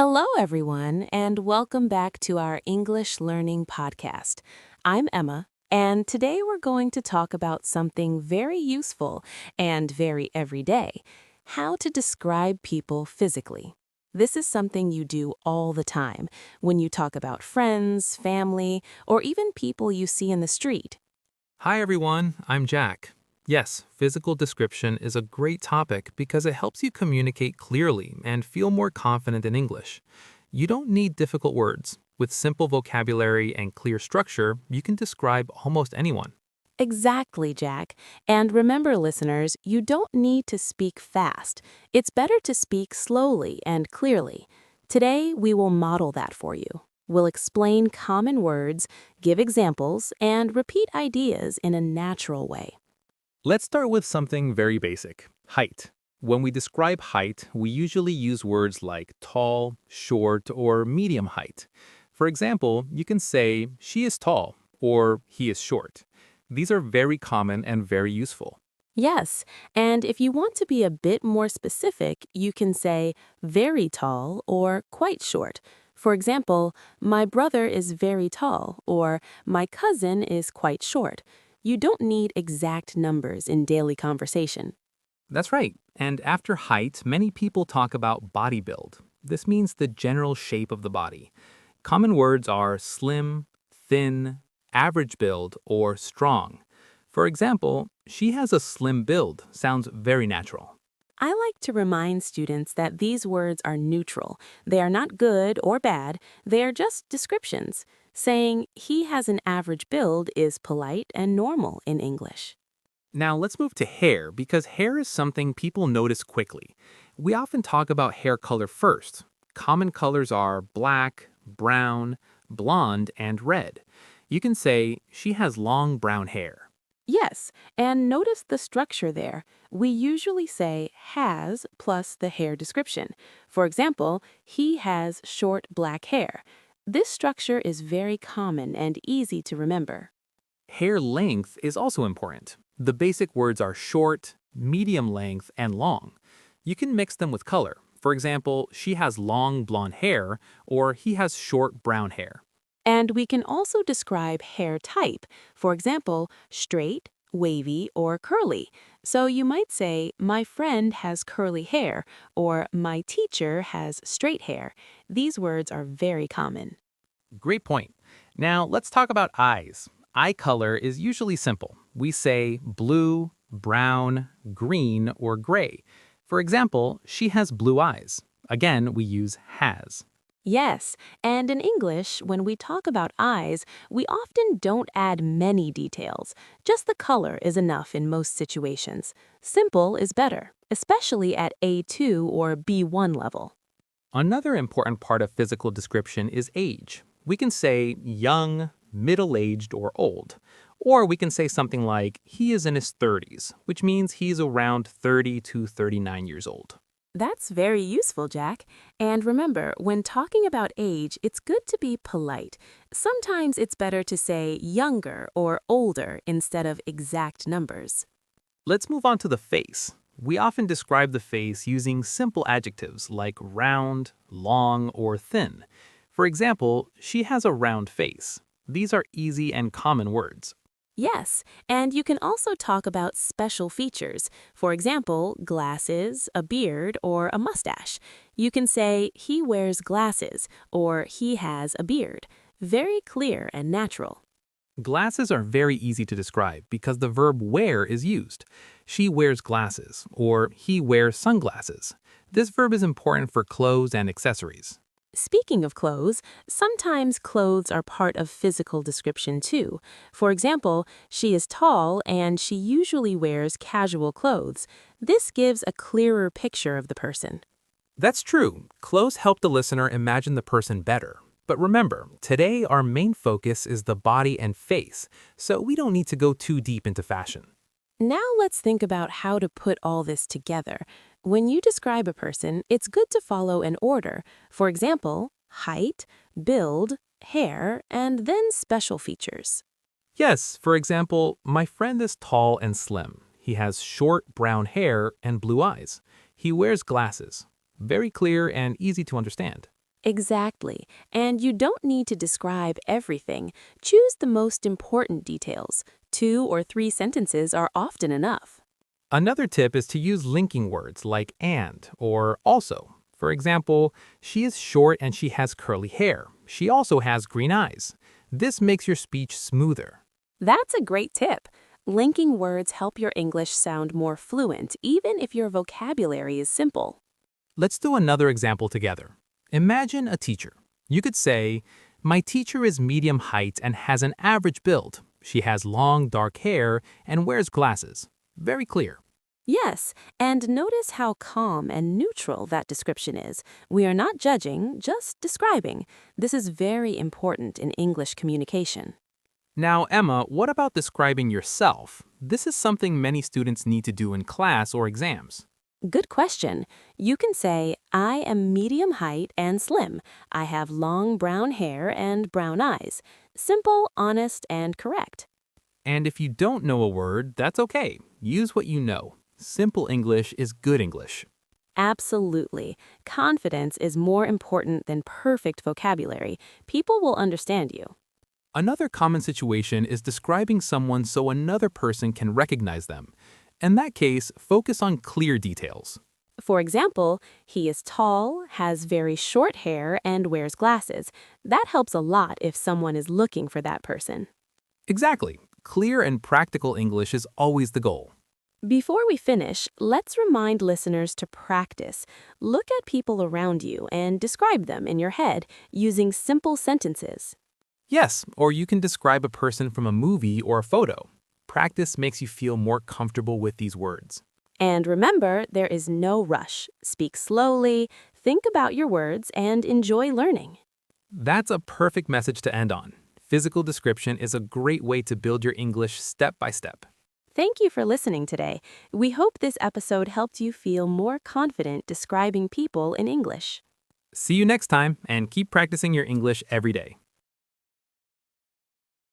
Hello, everyone, and welcome back to our English Learning Podcast. I'm Emma, and today we're going to talk about something very useful and very everyday: how to describe people physically. This is something you do all the time when you talk about friends, family, or even people you see in the street. Hi everyone, I'm Jack. Yes, physical description is a great topic because it helps you communicate clearly and feel more confident in English. You don't need difficult words. With simple vocabulary and clear structure, you can describe almost anyone. Exactly, Jack. And remember, listeners, you don't need to speak fast. It's better to speak slowly and clearly. Today, we will model that for you. We'll explain common words, give examples, and repeat ideas in a natural way. Let's start with something very basic: height. When we describe height, we usually use words like tall, short, or medium height. For example, you can say, she is tall, or he is short. These are very common and very useful. Yes, and if you want to be a bit more specific, you can say very tall or quite short. For example, my brother is very tall or my cousin is quite short. You don't need exact numbers in daily conversation. That's right. And after height, many people talk about body build. This means the general shape of the body. Common words are slim, thin, average build, or strong. For example, she has a slim build sounds very natural. I like to remind students that these words are neutral. They are not good or bad, they are just descriptions. Saying he has an average build is polite and normal in English. Now let's move to hair because hair is something people notice quickly. We often talk about hair color first. Common colors are black, brown, blonde, and red. You can say, she has long brown hair. Yes, and notice the structure there. We usually say has plus the hair description. For example, he has short black hair. This structure is very common and easy to remember. Hair length is also important. The basic words are short, medium length, and long. You can mix them with color. For example, she has long blonde hair, or he has short brown hair. And we can also describe hair type. For example, straight, wavy, or curly. So you might say, my friend has curly hair, or my teacher has straight hair. These words are very common. Great point. Now let's talk about eyes. Eye color is usually simple. We say blue, brown, green, or gray. For example, she has blue eyes. Again, we use has. Yes, and in English, when we talk about eyes, we often don't add many details. Just the color is enough in most situations. Simple is better, especially at A2 or B1 level. Another important part of physical description is age. We can say young, middle-aged, or old. Or we can say something like, he is in his 30s, which means he's around 30 to 39 years old. That's very useful, Jack. And remember, when talking about age, it's good to be polite. Sometimes it's better to say younger or older instead of exact numbers. Let's move on to the face. We often describe the face using simple adjectives like round, long, or thin. For example, she has a round face. These are easy and common words. Yes, and you can also talk about special features. For example, glasses, a beard, or a mustache. You can say, he wears glasses, or he has a beard. Very clear and natural. Glasses are very easy to describe because the verb wear is used. She wears glasses, or he wears sunglasses. This verb is important for clothes and accessories. Speaking of clothes, sometimes clothes are part of physical description too. For example, she is tall and she usually wears casual clothes. This gives a clearer picture of the person. That's true. Clothes help the listener imagine the person better. But remember, today our main focus is the body and face, so we don't need to go too deep into fashion. Now let's think about how to put all this together. When you describe a person, it's good to follow an order. For example, height, build, hair, and then special features. Yes, for example, my friend is tall and slim. He has short brown hair and blue eyes. He wears glasses. Very clear and easy to understand. Exactly. And you don't need to describe everything. Choose the most important details. 2 or 3 sentences are often enough. Another tip is to use linking words like and or also. For example, she is short and she has curly hair. She also has green eyes. This makes your speech smoother. That's a great tip. Linking words help your English sound more fluent, even if your vocabulary is simple. Let's do another example together. Imagine a teacher. You could say, my teacher is medium height and has an average build. She has long, dark hair and wears glasses. Very clear. Yes, and notice how calm and neutral that description is. We are not judging, just describing. This is very important in English communication. Now, Emma, what about describing yourself? This is something many students need to do in class or exams. Good question. You can say, I am medium height and slim. I have long brown hair and brown eyes. Simple, honest, and correct. And if you don't know a word, that's okay. Use what you know. Simple English is good English. Absolutely. Confidence is more important than perfect vocabulary. People will understand you. Another common situation is describing someone so another person can recognize them. In that case, focus on clear details. For example, he is tall, has very short hair, and wears glasses. That helps a lot if someone is looking for that person. Exactly. Clear and practical English is always the goal. Before we finish, let's remind listeners to practice. Look at people around you and describe them in your head using simple sentences. Yes, or you can describe a person from a movie or a photo. Practice makes you feel more comfortable with these words. And remember, there is no rush. Speak slowly, think about your words, and enjoy learning. That's a perfect message to end on. Physical description is a great way to build your English step by step. Thank you for listening today. We hope this episode helped you feel more confident describing people in English. See you next time, and keep practicing your English every day.